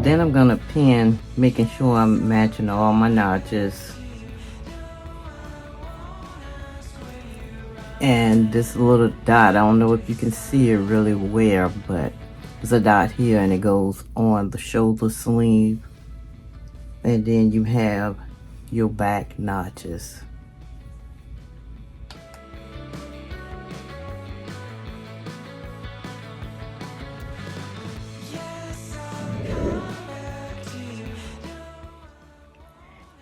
Then I'm gonna pin, making sure I'm matching all my notches. And this little dot, I don't know if you can see it really well, but there's a dot here and it goes on the shoulder sleeve. And then you have your back notches.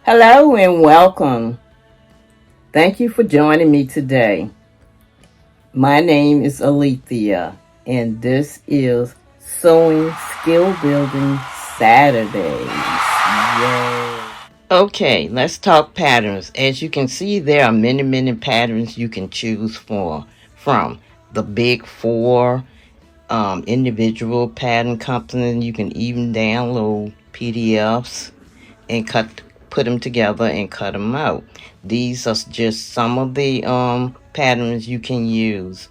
Hello and welcome. Thank you for joining me today. My name is Alethea, and this is Sewing Skill Building Saturdays. Yay! Okay, let's talk patterns. As you can see, there are many patterns you can choose from the big four individual pattern companies. You can even download PDFs and put them together and cut them out. These are just some of the patterns you can use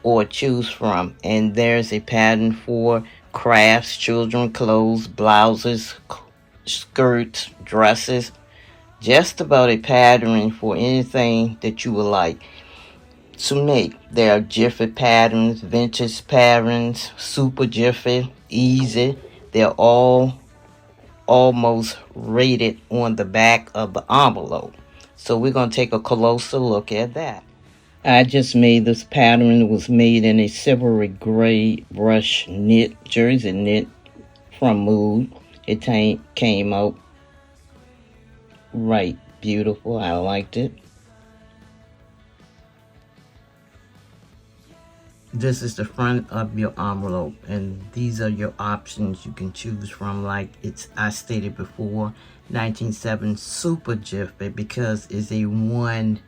or choose from. And there's a pattern for crafts, children clothes, blouses, skirts, dresses. Just about a pattern for anything that you would like to make. There are Jiffy patterns, vintage patterns, super Jiffy, easy. They're all almost rated on the back of the envelope. So we're going to take a closer look at that. I just made this pattern. It was made in a silvery gray brush knit, jersey knit from Mood. It came out right beautiful. I liked it. This is the front of your envelope, and these are your options you can choose from. Like I stated before, 1907 Super Jiffy, because it's a one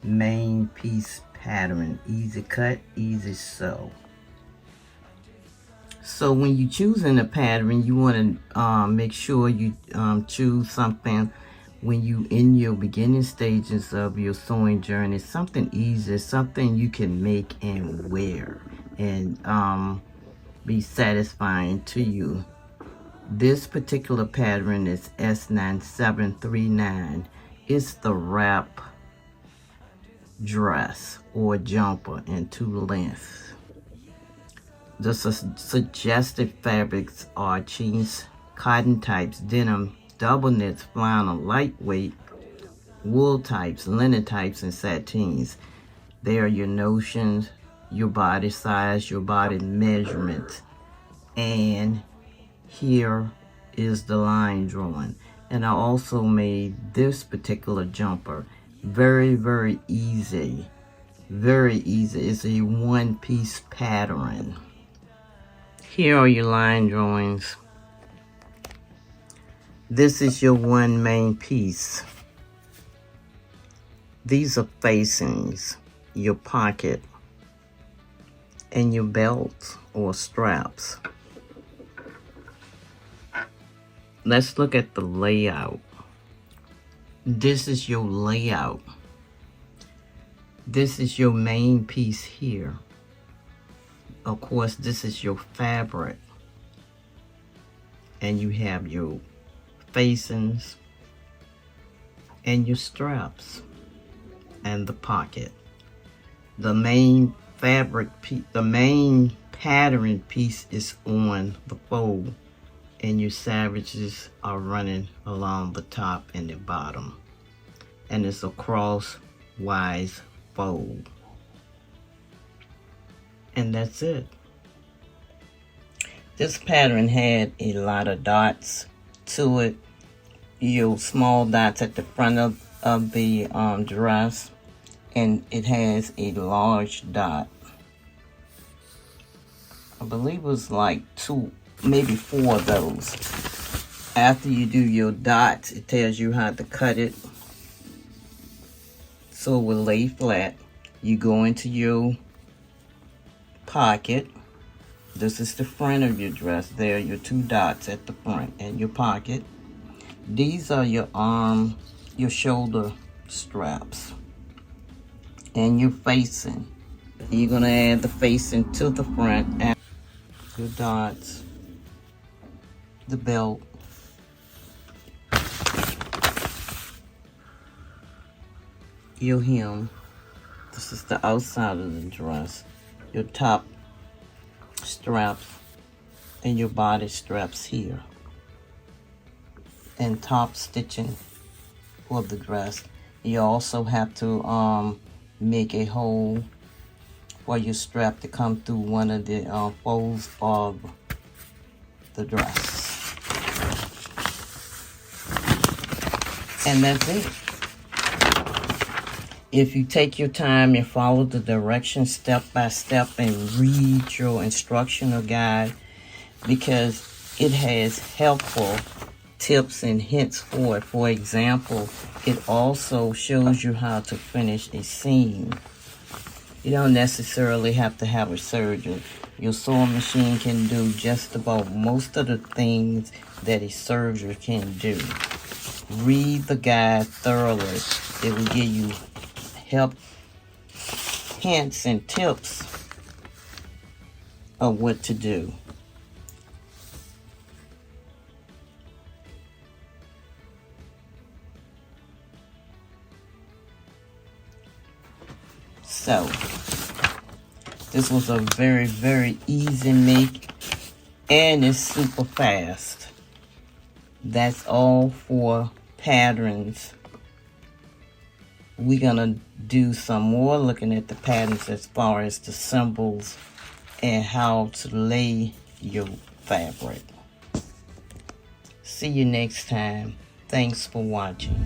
main piece pattern. Easy cut, easy sew. So when you choosing a pattern, you want to make sure you choose something when you in your beginning stages of your sewing journey, something easy, something you can make and wear and be satisfying to you. This particular pattern is S9739. It's the wrap dress or jumper in 2 lengths. The suggested fabrics are jeans, cotton types, denim, double knits, flannel, lightweight, wool types, linen types, and satins. They are your notions, your body size, your body measurement. And here is the line drawing. And I also made this particular jumper very easy. Very easy. It's a one-piece pattern. Here are your line drawings. This is your one main piece. These are facings, your pocket, and your belt or straps. Let's look at the layout. This is your layout. This is your main piece here. Of course, this is your fabric. And you have your facings and your straps and the pocket. The main fabric piece, the main pattern piece is on the fold, and your savages are running along the top and the bottom, and it's a crosswise fold, and that's it. This pattern had a lot of dots to it. Your small dots at the front of the dress, and it has a large dot. I believe it was like 2, maybe 4 of those. After you do your dots, it tells you how to cut it so it will lay flat. You go into your pocket. This is the front of your dress. There are your 2 dots at the front and your pocket. These are your your shoulder straps and your facing. You're gonna add the facing to the front, and your dots, the belt, your hem. This is the outside of the dress. Your top straps and your body straps here. And top stitching for the dress. You also have to make a hole for your strap to come through one of the folds of the dress. And that's it. If you take your time and follow the directions step by step and read your instructional guide, because it has helpful tips and hints for it. For example, it also shows you how to finish a seam. You don't necessarily have to have a surgeon. Your sewing machine can do just about most of the things that a surgeon can do. Read the guide thoroughly. It will give you hints and tips of what to do. So, this was a very, very easy make, and it's super fast. That's all for patterns. We're gonna do some more looking at the patterns as far as the symbols and how to lay your fabric. See you next time. Thanks for watching.